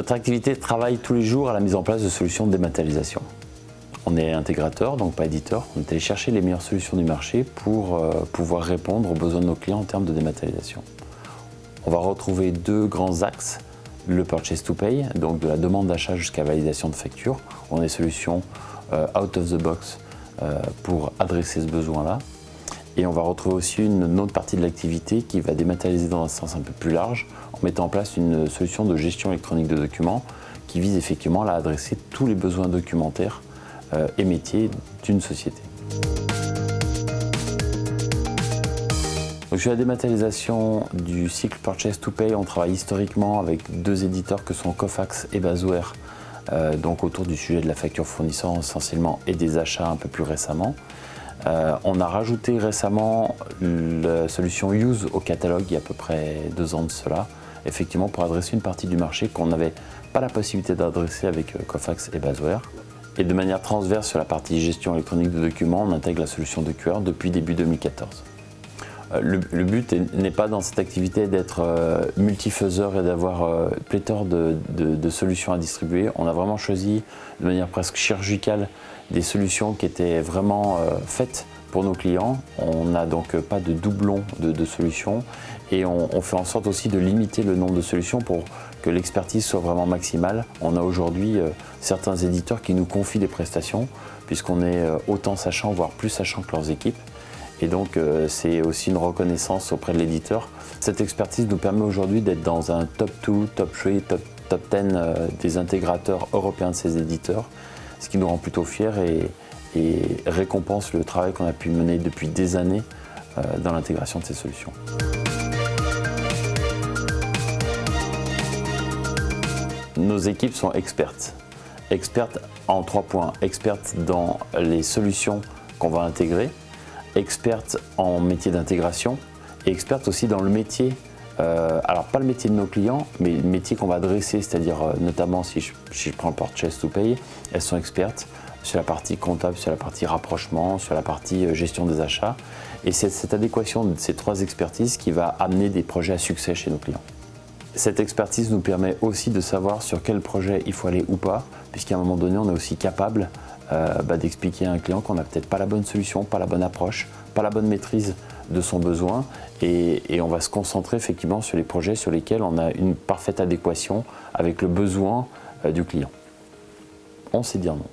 Notre activité travaille tous les jours à la mise en place de solutions de dématérialisation. On est intégrateur, donc pas éditeur. On est allé chercher les meilleures solutions du marché pour pouvoir répondre aux besoins de nos clients en termes de dématérialisation. On va retrouver deux grands axes. Le purchase to pay, donc de la demande d'achat jusqu'à validation de facture. On a des solutions out of the box pour adresser ce besoin-là. Et on va retrouver aussi une autre partie de l'activité qui va dématérialiser dans un sens un peu plus large en mettant en place une solution de gestion électronique de documents qui vise effectivement à adresser tous les besoins documentaires et métiers d'une société. Donc, sur la dématérialisation du cycle Purchase to Pay, on travaille historiquement avec deux éditeurs que sont Cofax et Basware, donc autour du sujet de la facture fournisseur essentiellement et des achats un peu plus récemment. On a rajouté récemment la solution Use au catalogue il y a à peu près 2 ans de cela, effectivement pour adresser une partie du marché qu'on n'avait pas la possibilité d'adresser avec Cofax et Basware. Et de manière transverse sur la partie gestion électronique de documents, on intègre la solution DocuWare depuis début 2014. Le but n'est pas dans cette activité d'être multifaiseur et d'avoir pléthore de solutions à distribuer. On a vraiment choisi de manière presque chirurgicale des solutions qui étaient vraiment faites pour nos clients. On n'a donc pas de doublons de solutions et on fait en sorte aussi de limiter le nombre de solutions pour que l'expertise soit vraiment maximale. On a aujourd'hui certains éditeurs qui nous confient des prestations puisqu'on est autant sachant, voire plus sachant que leurs équipes. Et donc c'est aussi une reconnaissance auprès de l'éditeur. Cette expertise nous permet aujourd'hui d'être dans un top 2, top 3, top 10 des intégrateurs européens de ces éditeurs, ce qui nous rend plutôt fiers et récompense le travail qu'on a pu mener depuis des années dans l'intégration de ces solutions. Nos équipes sont expertes. Expertes en 3 points. Expertes dans les solutions qu'on va intégrer, expertes en métier d'intégration et expertes aussi dans le métier, alors pas le métier de nos clients, mais le métier qu'on va adresser, c'est-à-dire notamment si je prends le Purchase to Pay, elles sont expertes sur la partie comptable, sur la partie rapprochement, sur la partie gestion des achats. Et c'est cette adéquation de ces 3 expertises qui va amener des projets à succès chez nos clients. Cette expertise nous permet aussi de savoir sur quel projet il faut aller ou pas, puisqu'à un moment donné, on est aussi capable d'expliquer à un client qu'on n'a peut-être pas la bonne solution, pas la bonne approche, pas la bonne maîtrise de son besoin et on va se concentrer effectivement sur les projets sur lesquels on a une parfaite adéquation avec le besoin du client. On sait dire non.